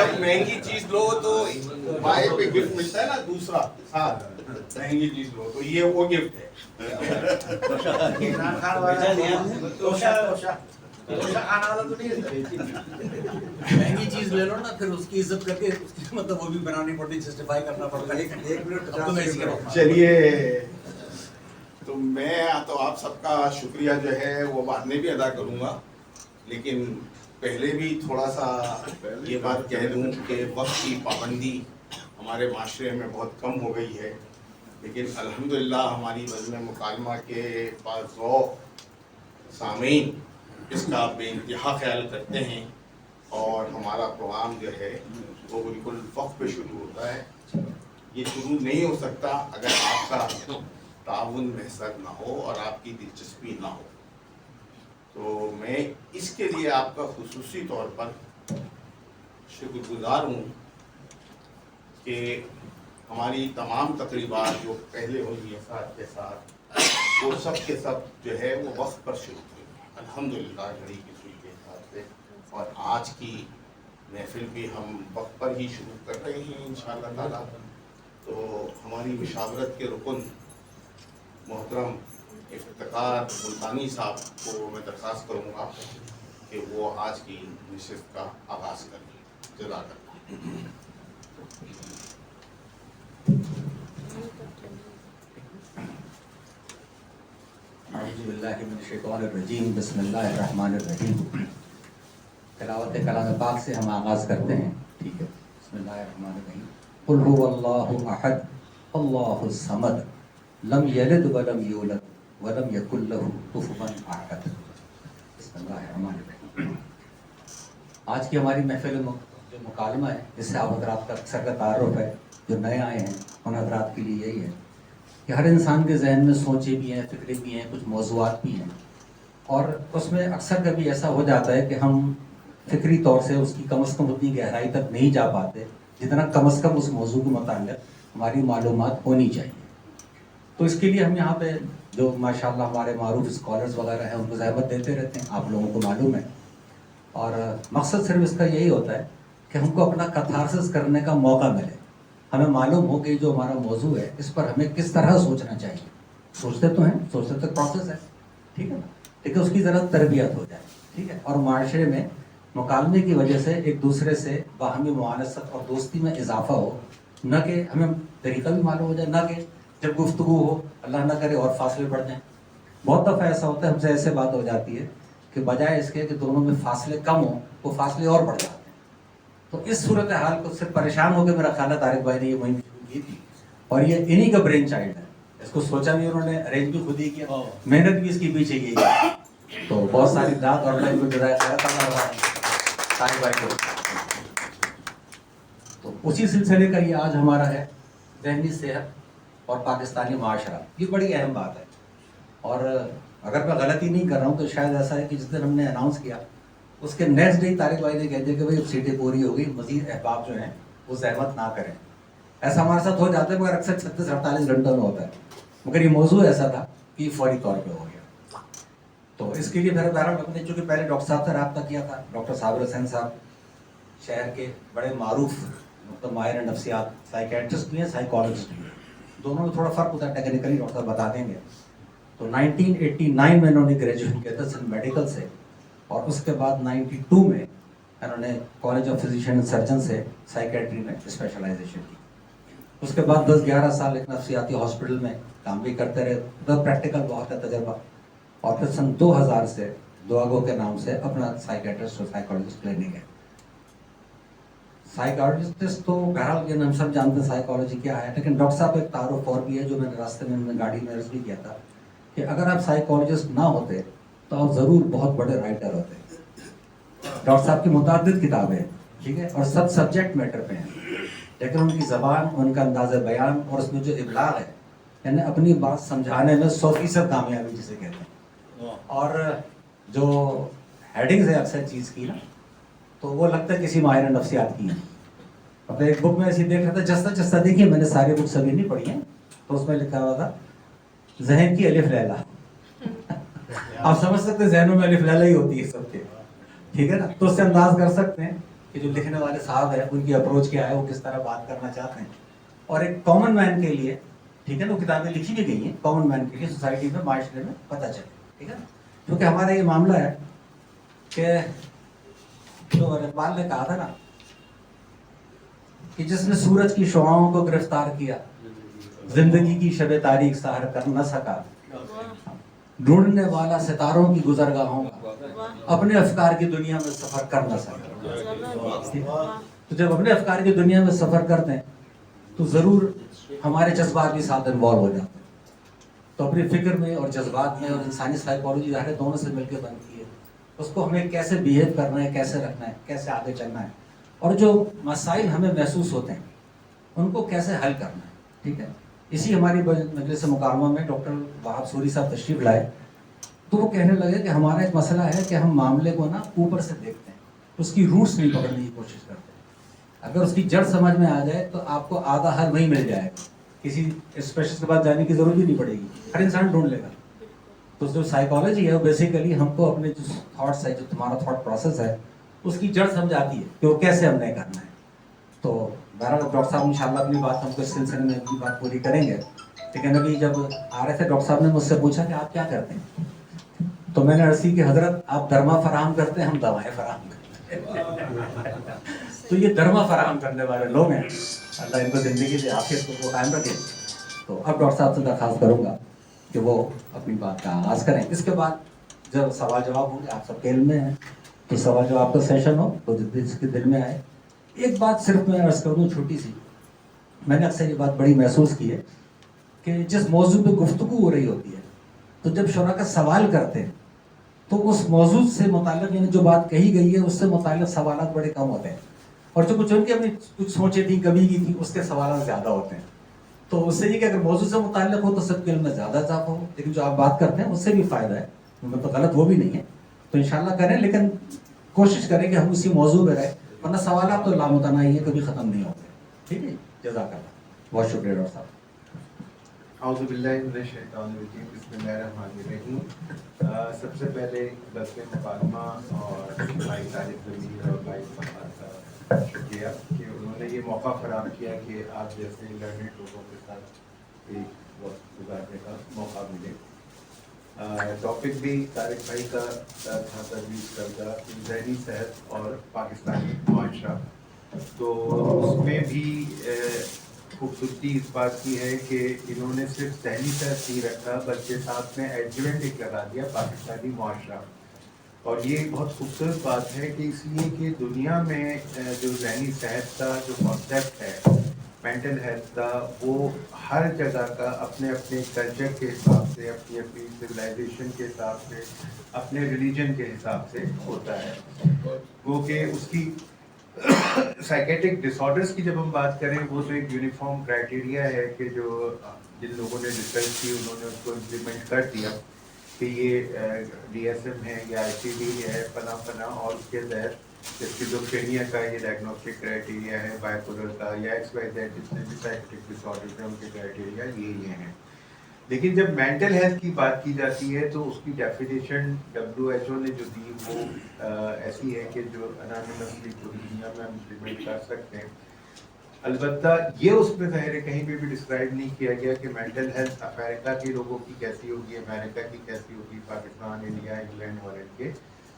जब महंगी चीज लो तो बाय पे गिफ्ट मिलता है ना दूसरा साथ, महंगी चीज लो तो ये वो गिफ्ट है। महंगी चीज ले लो ना, फिर उसकी इज्जत करके उसकी मतलब वो भी बनानी पड़ती, जस्टिफाई करना पड़ता है। एक मिनट तो मैं इसके चलिए, तो मैं तो आप सबका शुक्रिया जो है वो बाद में भी अदा करूंगा, लेकिन पहले भी थोड़ा सा ये बात कह दूं कि वक्त की पाबंदी हमारे माशरे में बहुत कम हो गई है, लेकिन अल्हम्दुलिल्लाह हमारी बज़्म मुकालमा के पास सामीन इसका बेइंतहा ख्याल करते हैं और हमारा प्रोग्राम जो है वो बिल्कुल वक्त पे शुरू होता है। ये शुरू नहीं हो सकता अगर आपका ताउन मैसर ना हो और आपकी दिलचस्पी ना हो। तो मैं इसके लिए आपका खुसूसी तौर पर शुक्रगुजार हूँ कि हमारी तमाम तकरीबात जो पहले हुई है साथ के साथ, वो सब के सब जो है वो वक्त पर शुरू हुई अल्हम्दुलिल्लाह घड़ी की सुई के हिसाब से। और आज की महफिल भी हम वक्त पर ही शुरू कर रहे हैं इंशाअल्लाह ताला। तो हमारी मुशावरत के रुकन मोहतरम इफ्तिकार मुल्तानी साहब को मैं दरख्वास्त करूँगा कि वो आज की नशिस्त का आगाज़ करें। जज़ाकल्लाह। औज़ुबिल्लाहिमिनश्शैतानिर्रजीम, बिस्मिल्लाहिर्रहमानिर्रहीम। तिलावत कलाम पाक से हम आगाज़ करते हैं, ठीक है। बिस्मिल्लाहिर्रहमानिर्रहीम। कुल हुवल्लाहु अहद अल्लाहुस समद लम यलिद वलम यूलद वलम यकुल लहू कुफुवन अहद। बिस्मिल्लाहिर्रहमानिर्रहीम। आज की हमारी महफिल जो मुकालमा है, इससे आप हज़रात का अक्सर का तारुफ है, जो नए आए हैं उन हज़रात के लिए यही है कि हर इंसान के जहन में सोचें भी हैं, फ़िक्रें भी हैं, कुछ मौज़ूआत भी हैं, और उसमें अक्सर कभी ऐसा हो जाता है कि हम फ़िक्री तौर से उसकी कम अज़ कम उतनी गहराई तक नहीं जा पाते जितना कम अज़ कम उस मौजू के मुताल्लिक़ हमारी मालूमात होनी चाहिए। तो इसके लिए हम यहाँ पे जो माशाअल्लाह हमारे मारूफ स्कॉलर्स वगैरह हैं उनको ज़हमत देते रहते हैं, आप लोगों को मालूम है। और मकसद सिर्फ इसका यही होता है कि हमको अपना कथारसिस करने का मौका मिले, हमें मालूम हो कि जो हमारा मौजू है इस पर हमें किस तरह सोचना चाहिए। सोचते तो हैं, सोचते तो प्रोसेस है, ठीक है ना, लेकिन उसकी ज़रा तरबियत हो जाए, ठीक है। और माशरे में मुकालमे की वजह से एक दूसरे से बाहमी मुआनसत और दोस्ती में इजाफा हो, न कि हमें तरीक़ा भी मालूम हो जाए, न कि जब गुफ्तगू हो अल्लाह ना करे और फासले बढ़ जाएँ। बहुत दफ़ा ऐसा होता है, हमसे ऐसे बात हो जाती है कि बजाय इसके कि दोनों में फासले कम हो, वो फासले और बढ़ जाते हैं। तो इस सूरत हाल को सिर्फ परेशान होकर मेरा ख्याल है तारिक भाई ने ये मुहिम शुरू की थी, और ये इन्हीं का ब्रेन चाइल्ड है। इसको सोचा भी उन्होंने, अरेंज भी खुद ही किया, मेहनत भी इसके पीछे की है। तो बहुत सारी दाद और लाइन में तारिक भाई को। तो उसी सिलसिले का ये आज हमारा है ज़हनी सेहत और पाकिस्तानी माशरा। ये बड़ी अहम बात है, और अगर मैं गलती नहीं कर रहा हूँ तो शायद ऐसा है कि जिस दिन हमने अनाउंस किया उसके नेक्स्ट डे तारिक भाई ने कह दिया कि भाई अब सीटें पूरी हो गई, मज़ीद अहबाब जो हैं वो ज़हमत ना करें। ऐसा हमारे साथ हो जाता है, मगर अक्सर 36-48 घंटों में होता है, मगर ये मौजू ऐसा था कि फौरी तौर पर हो गया। तो इसके लिए मेरा बहरहाल अपने चूँकि पहले डॉक्टर साहब से रब्ता किया था, डॉक्टर साबिर हुसैन साहब शहर के बड़े मारूफ मतलब माहिर नफ्सियात, साइकेट्रिस्ट भी हैं, साइकोलॉजिस्ट भी हैं, दोनों में थोड़ा फ़र्क होता है, टेक्निकली डॉक्टर साहब बता देंगे। तो 1989 में इन्होंने ग्रेजुएशन किया था सिंध मेडिकल से, और उसके बाद 92 में इन्होंने college of physician and surgeon से साइकेट्री में स्पेशलाइजेशन की। उसके बाद 10-11 साल एक नफ्सियाती हॉस्पिटल में काम भी करते रहे, उधर प्रैक्टिकल बहुत है तजर्बा, और फिर सन 2000 से दुआगो के नाम से अपना साइकेट्रिस्ट और साइकोलॉजिस्ट क्लिनिक है। साइकोलॉजिस्ट तो बहरहाल ये हम सब जानते हैं साइकोलॉजी क्या है, लेकिन डॉक्टर साहब एक तारुफ और भी है जो मैंने रास्ते में गाड़ी में अर्ज भी किया था कि अगर आप साइकोलॉजिस्ट ना होते तो आप ज़रूर बहुत बड़े राइटर होते। डॉक्टर साहब की मुतादिद किताबें हैं, ठीक है, और सब सब्जेक्ट मैटर पे हैं, लेकिन उनकी ज़बान, उनका अंदाज़ बयान और उसमें जो इबलाग है, यानी अपनी बात समझाने में 100% कामयाबी जिसे कहते हैं। और जो हेडिंग्स है अक्सर चीज़ की ना, तो वो लगता है किसी माहिर नफ्सियात की है। अब एक बुक में ऐसी देख रहा था, जस्ता जस्ता देखिए, मैंने सारी बुक सभी नहीं पढ़ी हैं, तो उसमें लिखा हुआ था जहन की अलिफ लैला। आप समझ सकते हैं जहनों में अलिफ लैला ही होती है सबके, ठीक है ना, तो उससे अंदाज कर सकते हैं کہ جو لکھنے والے صاحب ہیں ان کی اپروچ کیا ہے, وہ کس طرح بات کرنا چاہتے ہیں, اور ایک کامن مین کے لیے, ٹھیک ہے نا, وہ کتابیں لکھی بھی گئی ہیں کامن مین کے لیے, سوسائٹی میں, معاشرے میں پتہ چلے, ٹھیک ہے نا. کیونکہ ہمارا یہ معاملہ ہے کہ جو اقبال نے کہا تھا نا کہ جس نے سورج کی شعاؤں کو گرفتار کیا, زندگی کی شب تاریخ سحر کر نہ سکا, ڈھونڈنے والا ستاروں کی گزرگاہوں کا اپنے افکار کی دنیا میں سفر کر نہ سکا. تو جب اپنے افکار کی دنیا میں سفر کرتے ہیں تو ضرور ہمارے جذبات بھی ساتھ انوالو ہو جاتے ہیں. تو اپنی فکر میں اور جذبات میں, اور انسانی سائیکالوجی ظاہر دونوں سے مل کے بنتی ہے, اس کو ہمیں کیسے بیہیو کرنا ہے, کیسے رکھنا ہے, کیسے آگے چلنا ہے, اور جو مسائل ہمیں محسوس ہوتے ہیں ان کو کیسے حل کرنا ہے, ٹھیک ہے. اسی ہماری مجلس مکالمہ میں ڈاکٹر وہاب سوری صاحب تشریف لائے تو وہ کہنے لگے کہ ہمارا ایک مسئلہ ہے کہ ہم معاملے کو نا اوپر سے دیکھتے ہیں, اس کی روٹس نہیں پکڑنے کی کوشش کرتے. اگر اس کی جڑ سمجھ میں آ جائے تو آپ کو آدھا حل وہیں مل جائے گا, کسی اسپیشلسٹ کے پاس جانے کی ضرورت ہی نہیں پڑے گی, ہر انسان ڈھونڈ لے گا. تو جو سائیکالوجی ہے وہ بیسیکلی ہم کو اپنے جو تھاٹس ہے, جو تمہارا تھاٹ پروسیس ہے, اس کی جڑ سمجھاتی ہے کہ وہ کیسے ہم نے کرنا ہے. تو بہرحال ڈاکٹر صاحب انشاءاللہ اپنی بات ہم کو اس سلسلے میں اپنی بات پوری کریں گے. لیکن ابھی جب آ رہے تھے ڈاکٹر صاحب نے مجھ سے پوچھا کہ آپ کیا کرتے ہیں, تو میں نے عرض کی کہ حضرت آپ درما فراہم کرتے ہیں, ہم دوائیں فراہم کرتے ہیں. تو یہ درما فراہم کرنے والے لوگ ہیں, اللہ ان کو زندگی سے عافیت کو قائم رکھے. تو اب ڈاکٹر صاحب سے درخواست کروں گا کہ وہ اپنی بات کا آغاز کریں. اس کے بعد جب سوال جواب ہوں گے, آپ سب کے علم میں ہیں, تو سوال جواب کا سیشن ہو تو جس کے دل میں آئے. ایک بات صرف میں عرض کر دوں چھوٹی سی, میں نے اکثر یہ بات بڑی محسوس کی ہے کہ جس موضوع پہ گفتگو ہو رہی ہوتی ہے تو جب شرکاء سوال کرتے ہیں تو اس موضوع سے متعلق, یعنی جو بات کہی گئی ہے اس سے متعلق سوالات بڑے کم ہوتے ہیں, اور جو کچھ ان کی اپنی کچھ سوچیں تھیں, کبھی کی تھی, اس کے سوالات زیادہ ہوتے ہیں. تو اس سے یہ کہ اگر موضوع سے متعلق ہو تو سب کے علم میں زیادہ اضافہ ہو, لیکن جو آپ بات کرتے ہیں اس سے بھی فائدہ ہے, مطلب غلط وہ بھی نہیں ہے. تو انشاءاللہ کریں, لیکن کوشش کریں کہ ہم اسی موضوع پہ رہیں, ورنہ سوالات تو لامتناہی ہے, کبھی ختم نہیں ہوتے. ٹھیک ہے, جزاک اللہ. بہت شکریہ ڈاکٹر صاحب. اعوذ باللہ من الشیطان الرجیم, بسم اللہ الرحمن الرحیم. سب سے پہلے بس مکالمہ اور بھائی طارق ضمیر اور بھائی صاحب کا شکریہ کہ انہوں نے یہ موقع فراہم کیا کہ آپ جیسے لرنڈ لوگوں کے ساتھ ایک وقت گزارنے کا موقع ملے. ٹاپک بھی طارق بھائی کا تھا تجویز کردہ, ذہنی صحت اور پاکستانی معاشرہ. تو اس میں بھی خوبصورتی اس بات کی ہے کہ انہوں نے صرف ذہنی صحت نہیں رکھا بلکہ ساتھ میں ایڈجوینٹ ایک لگا دیا, پاکستانی معاشرہ. اور یہ بہت خوبصورت بات ہے کہ اس لیے کہ دنیا میں جو ذہنی صحت کا جو کانسیپٹ ہے, مینٹل ہیلتھ کا, وہ ہر جگہ کا اپنے اپنے کلچر کے حساب سے, اپنی اپنی سویلائزیشن کے حساب سے, اپنے ریلیجن کے حساب سے ہوتا ہے. وہ کہ اس کی سائیکیٹرک ڈس آرڈرس کی جب ہم بات کریں, وہ تو ایک یونیفارم کرائٹیریا ہے کہ جو جن لوگوں نے ریسرچ کی انہوں نے اس کو امپلیمنٹ کر دیا کہ یہ ڈی ایس ایم ہے یا آئی سی ڈی ہے فلاں فلاں, اور اس کے تحت اسکیزوفرینیا کا یہ ڈائگنوسٹک کرائٹیریا ہے, بائیپولر کا یا ایکس وائی زیڈ جتنے بھی سائیکیٹرک ڈس آرڈرز ہیں ان کے کرائٹیریا یہ ہیں. لیکن جب مینٹل ہیلتھ کی بات کی جاتی ہے تو اس کی ڈیفینیشن WHO نے جو دی وہ ایسی ہے کہ جو انانیمسلی پوری دنیا میں ہم امپلیمنٹ کر سکتے ہیں. البتہ یہ اس میں ظاہر ہے کہیں بھی ڈسکرائب نہیں کیا گیا کہ مینٹل ہیلتھ افریقہ کے لوگوں کی کیسی ہوگی, امریکہ کی کیسی ہوگی, پاکستان, انڈیا, انگلینڈ اور ان کے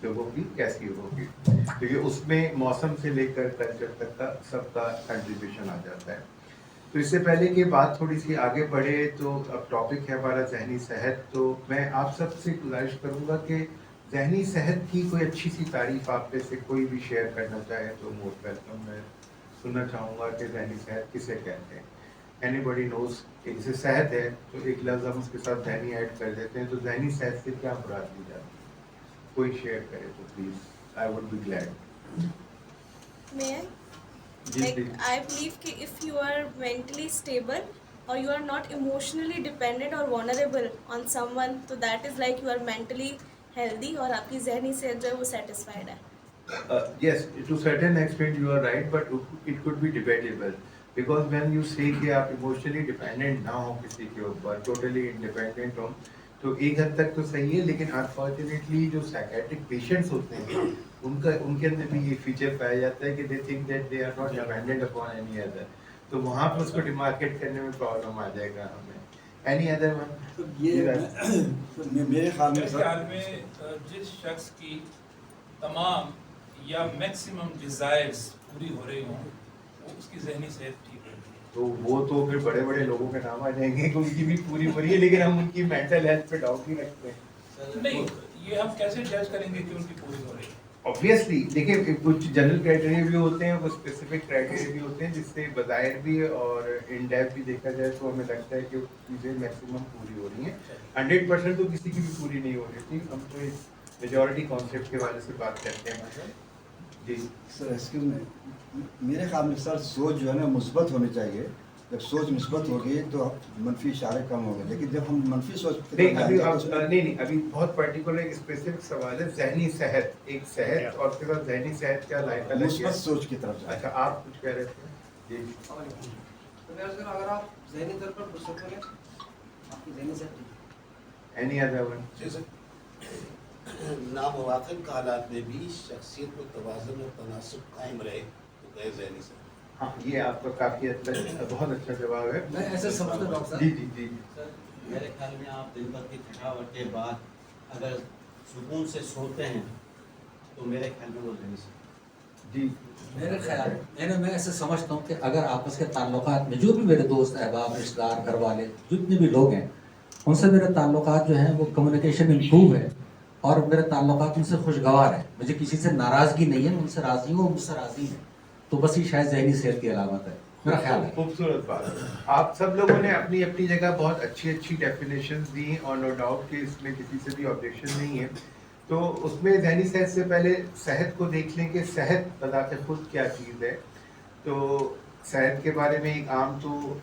لوگوں کی کیسی ہوگی. تو یہ اس میں موسم سے لے کر کلچر تک کا سب کا کنٹریبیوشن آ جاتا ہے. تو اس سے پہلے کہ بات تھوڑی سی آگے بڑھے, تو اب ٹاپک ہے ہمارا ذہنی صحت. تو میں آپ سب سے گزارش کروں گا کہ ذہنی صحت کی کوئی اچھی سی تعریف آپ میں سے کوئی بھی شیئر کرنا چاہے تو موسٹ ویلکم. میں سننا چاہوں گا کہ ذہنی صحت کسے کہتے ہیں. اینی باڈی نوز کہ جسے صحت ہے تو ایک لفظ ہم اس کے ساتھ ذہنی ایڈ کر دیتے ہیں, تو ذہنی صحت سے کیا مراد لی جاتی ہے؟ کوئی شیئر کرے تو please, I would be glad. May I? Like, I believe that if you are mentally stable or you are not emotionally dependent or vulnerable on someone, so that is like you are mentally healthy اور آپ کی ذہنی صحت جو ہے وہ satisfied ہے. Yes, to certain extent you are right, but it could be debatable. Because when you say کہ آپ emotionally dependent نہ ہو کسی کے اوپر, totally independent ہو, تو ایک حد تک تو صحیح ہے. لیکن unfortunately جو psychiatric patients ہوتے ہیں उनके अंदर भी ये फीचर पाया जाता है कि they think that they are not dependent upon any other, तो वहाँ पे उसको डिमार्केट करने में प्रॉब्लम आ जाएगा हमें। Any other one? तो ये मेरे ख्याल में मेरे सर, ख्याल में जिस शख्स की तमाम या मैक्सिमम डिज़ायर्स पूरी हो रही हों वो उसकी जहनी सेहत ठीक रहती है। तो वो तो फिर बड़े बड़े लोगों के नाम आ जाएंगे कि उनकी भी पूरी हो रही है, लेकिन हम उनकी मेंटल हेल्थ पे डाउट ही रखते हैं। नहीं, ये हम कैसे जज करेंगे कि उनकी पूरी हो रही है? ऑब्वियसली देखिए, कुछ जनरल क्राइटेरिया भी होते हैं, कुछ स्पेसिफिक क्राइटेरिया भी होते हैं, जिससे बज़ाहिर भी और इन डेप्थ भी देखा जाए तो हमें लगता है कि चीज़ें मैक्सिमम पूरी हो रही हैं। 100% तो किसी की भी पूरी नहीं हो रही थी, हम तो इस मेजॉरिटी कॉन्सेप्ट के बारे से बात करते हैं। जी सर एक्सक्यूज मी, मेरे ख्याल में सर सोच जो है ना मुस्बत होनी चाहिए। जब सोच मुस्बत होगी तो मनफी इशारे कम होंगे, लेकिन जब हम मनफी सोच की नहीं तरफ अभी जाएंगे आप तो उसमें- नहीं अभी बहुत पर्टिकुलर एक स्पेसिफिक सवाल है, जहनी सेहत, एक सेहत और उसके बाद जहनी सेहत क्या लाइफ अलग मुस्बत है। सोच की तरफ जाए। अच्छा, आप कुछ कह रहे थे? जी अगर आप ज़हनी तौर पर पुरसुकून हैं, आपकी ज़हनी सेहत एनी अदर वन? नामुवाकिब के हालात में भी शख्सियत को तवाज़ुन और तनासुब कायम रहे तो गैर ज़हनी से। हाँ, ये आपका काफी बहुत अच्छा जवाब है। मैं ऐसे समझता हूँ डॉक्टर साहब। जी जी जी सर मेरे ख्याल में आप दिन भर की थकावट के बाद अगर सुकून से सोते हैं तो मेरे ख्याल में वो जहनी से जी मेरे ख्याल मैं ऐसे समझता हूँ कि अगर आपस के ताल्लुकात में जो भी मेरे दोस्त अहबाब रिश्तेदार घर वाले जितने भी लोग हैं उनसे मेरे ताल्लुकात जो हैं वो कम्युनिकेशन इम्प्रूव है और मेरे ताल्लुकात उनसे खुशगवार है, मुझे किसी से नाराज़गी नहीं है, मैं उनसे राज़ी हूँ, मुझसे राज़ी हैं, तो बस ये शायद जहनी सेहत की अलामत है, मेरा ख्याल है। खूबसूरत बात। आप सब लोगों ने अपनी अपनी जगह बहुत अच्छी अच्छी डेफिनेशंस दी और नो डाउट कि इसमें किसी से भी ऑब्जेक्शन नहीं है। तो उसमें जहनी सेहत से पहले सेहत को देख लें कि सेहत बज़ाते खुद क्या चीज़ है। तो सेहत के बारे में एक आम तो